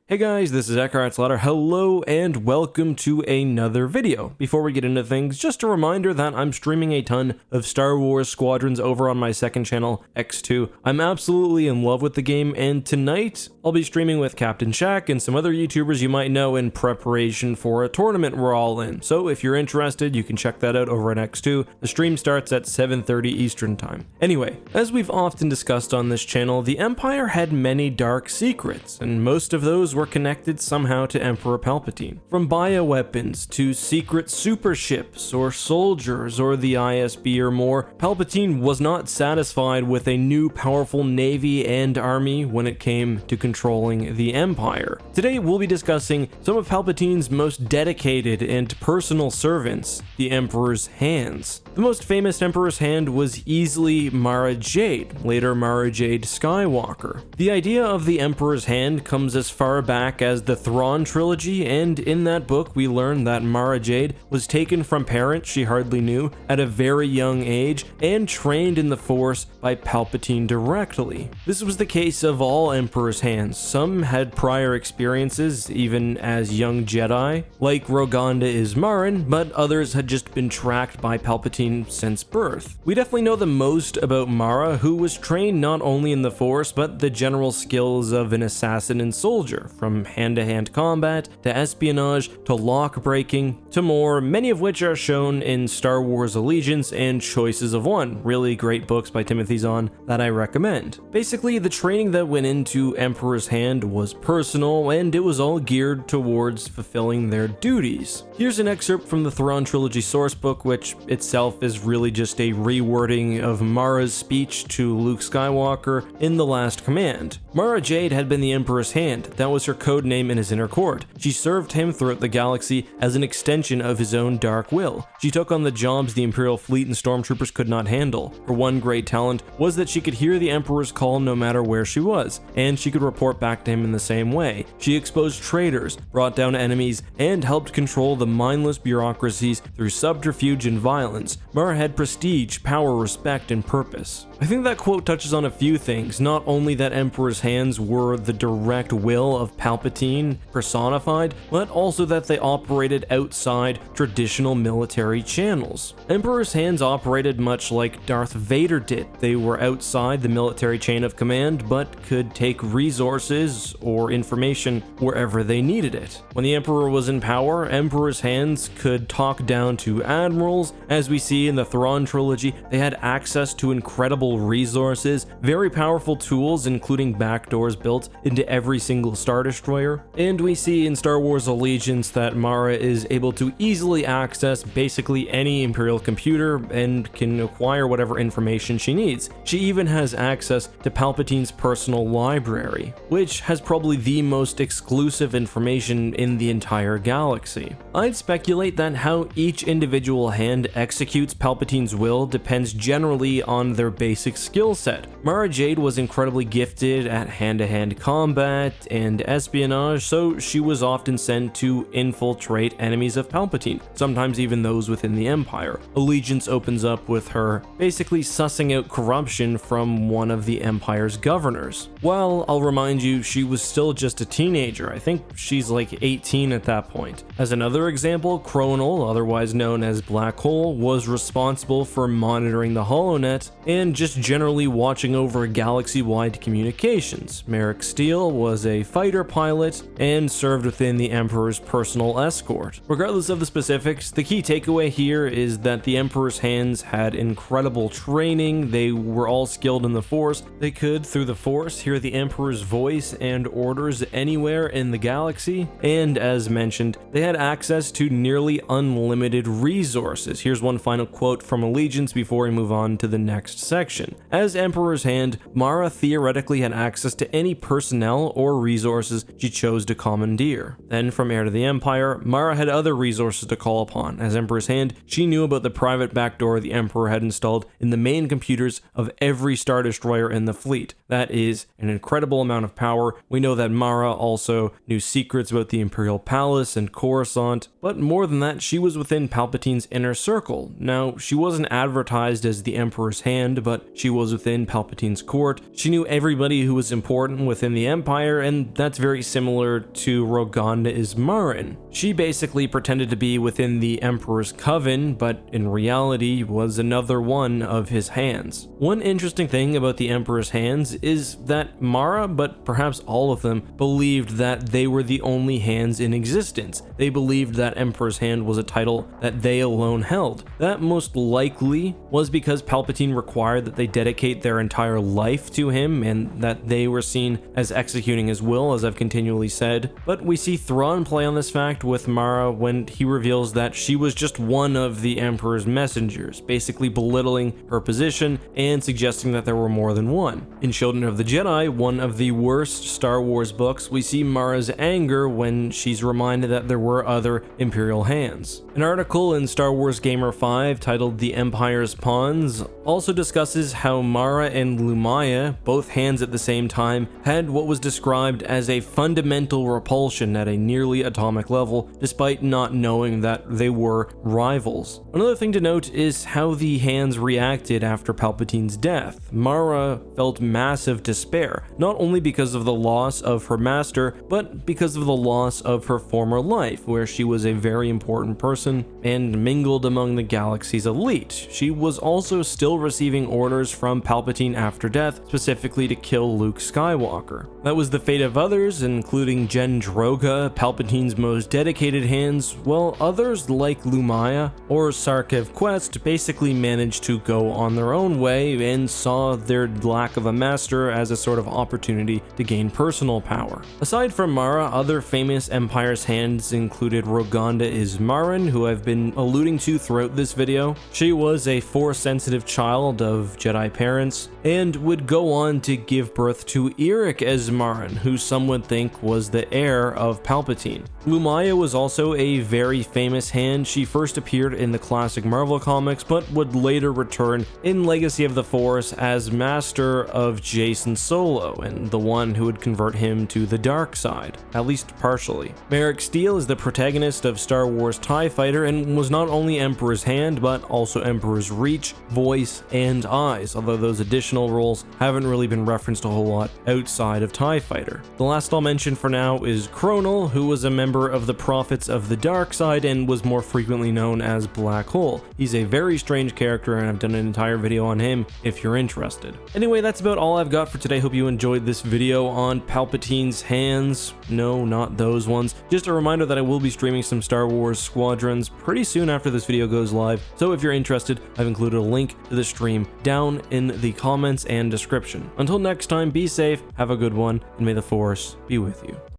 Hey guys, this is EckhartsLadder. Hello and welcome to another video. Before we get into things, just a reminder that I'm streaming a ton of Star Wars Squadrons over on my second channel, X2. I'm absolutely in love with the game, and tonight I'll be streaming with Captain Shaq and some other YouTubers you might know in preparation for a tournament we're all in. So if you're interested, you can check that out over at X2. The stream starts at 7:30 Eastern Time. Anyway, as we've often discussed on this channel, the Empire had many dark secrets, and most of those were connected somehow to Emperor Palpatine. From bioweapons to secret super ships or soldiers or the ISB or more, Palpatine was not satisfied with a new powerful navy and army when it came to controlling the Empire. Today we'll be discussing some of Palpatine's most dedicated and personal servants, the Emperor's Hands. The most famous Emperor's Hand was easily Mara Jade, later Mara Jade Skywalker. The idea of the Emperor's Hand comes as far back as the Thrawn trilogy, and in that book we learn that Mara Jade was taken from parents she hardly knew at a very young age and trained in the Force by Palpatine directly. This was the case of all Emperor's Hands. Some had prior experiences even as young Jedi, like Roganda Ismarin, but others had just been tracked by Palpatine since birth. We definitely know the most about Mara, who was trained not only in the Force but the general skills of an assassin and soldier, from hand-to-hand combat to espionage to lock breaking to more, many of which are shown in Star Wars Allegiance and Choices of One, really great books by Timothy Zahn that I recommend. Basically, the training that went into Emperor's Hand was personal, and it was all geared towards fulfilling their duties. Here's an excerpt from the Thrawn Trilogy sourcebook, which itself is really just a rewording of Mara's speech to Luke Skywalker in The Last Command. Mara Jade had been the Emperor's Hand. That was her code name in his inner court. She served him throughout the galaxy as an extension of his own dark will. She took on the jobs the Imperial fleet and stormtroopers could not handle. Her one great talent was that she could hear the Emperor's call no matter where she was, and she could report back to him in the same way. She exposed traitors, brought down enemies, and helped control the mindless bureaucracies through subterfuge and violence. Mara had prestige, power, respect, and purpose. I think that quote touches on a few things, not only that Emperor's Hands were the direct will of Palpatine personified, but also that they operated outside traditional military channels. Emperor's Hands operated much like Darth Vader did. They were outside the military chain of command, but could take resources or information wherever they needed it. When the Emperor was in power, Emperor's Hands could talk down to admirals. As we see in the Thrawn trilogy, they had access to incredible resources, very powerful tools, including backdoors built into every single Star Destroyer. And we see in Star Wars Allegiance that Mara is able to easily access basically any Imperial computer and can acquire whatever information she needs. She even has access to Palpatine's personal library, which has probably the most exclusive information in the entire galaxy. I'd speculate that how each individual hand executes Palpatine's will depends generally on their basic skill set. Mara Jade was incredibly gifted at hand-to-hand combat and espionage, so she was often sent to infiltrate enemies of Palpatine, sometimes even those within the Empire. Allegiance opens up with her basically sussing out corruption from one of the Empire's governors. Well, I'll remind you, she was still just a teenager. I think she's like 18 at that point. As another example, Chronal, otherwise known as Black Hole, was responsible for monitoring the HoloNet and just generally watching over galaxy-wide communications. Merrick Steele was a fighter pilot and served within the Emperor's personal escort. Regardless of the specifics, the key takeaway here is that the Emperor's Hands had incredible training. They were all skilled in the Force. They could, through the Force, hear the Emperor's voice and orders anywhere in the galaxy, and as mentioned, they had access to nearly unlimited resources. Here's one final quote from Allegiance before we move on to the next section. As Emperor's Hand, Mara theoretically had access to any personnel or resources she chose to commandeer. Then, from Heir to the Empire, Mara had other resources to call upon. As Emperor's Hand, she knew about the private backdoor the Emperor had installed in the main computers of every Star Destroyer in the fleet. That is an incredible amount of power. We know that Mara also knew secrets about the Imperial Palace and Coruscant, but more than that, she was within Palpatine's inner circle. Now, she wasn't advertised as the Emperor's Hand, but she was within Palpatine's court. She knew everybody who was was important within the Empire, and that's very similar to Roganda Ismarin. She basically pretended to be within the Emperor's coven, but in reality was another one of his hands. One interesting thing about the Emperor's hands is that Mara, but perhaps all of them, believed that they were the only hands in existence. They believed that Emperor's hand was a title that they alone held. That most likely was because Palpatine required that they dedicate their entire life to him, and that they were seen as executing his will, as I've continually said. But we see Thrawn play on this fact with Mara when he reveals that she was just one of the Emperor's messengers, basically belittling her position and suggesting that there were more than one. In Children of the Jedi, one of the worst Star Wars books, we see Mara's anger when she's reminded that there were other Imperial hands. An article in Star Wars Gamer 5 titled The Empire's Pawns also discusses how Mara and Lumaya, both hands at the same time, had what was described as a fundamental repulsion at a nearly atomic level, despite not knowing that they were rivals. Another thing to note is how the hands reacted after Palpatine's death. Mara felt massive despair, not only because of the loss of her master, but because of the loss of her former life, where she was a very important person and mingled among the galaxy's elite. She was also still receiving orders from Palpatine after death, specifically to kill Luke Skywalker. That was the fate of others, including Jen Droga, Palpatine's most dedicated hands, while others like Lumaya or Sarkev Quest basically managed to go on their own way and saw their lack of a master as a sort of opportunity to gain personal power. Aside from Mara, other famous Empire's hands included Roganda Ismarin, who I've been alluding to throughout this video. She was a Force-sensitive child of Jedi parents, and would go on to give birth to Eric Ismarin, who some would think was the heir of Palpatine. Lumaya was also a very famous hand. She first appeared in the classic Marvel comics, but would later return in Legacy of the Force as master of Jason Solo, and the one who would convert him to the dark side, at least partially. Merrick Steele is the protagonist of Star Wars TIE Fighter, and was not only Emperor's hand, but also Emperor's reach, voice, and eyes, although those additional roles haven't really been referenced a whole lot outside of TIE Fighter. The last I'll mention for now is Chronal, who was a member of the Prophets of the Dark Side and was more frequently known as Black Hole. He's a very strange character, and I've done an entire video on him if you're interested. Anyway, that's about all I've got for today. Hope you enjoyed this video on Palpatine's hands. No, not those ones. Just a reminder that I will be streaming some Star Wars Squadrons pretty soon after this video goes live, so if you're interested, I've included a link to the stream down in the comments and description. Until next time, be safe, have a good one, and may the Force be with you.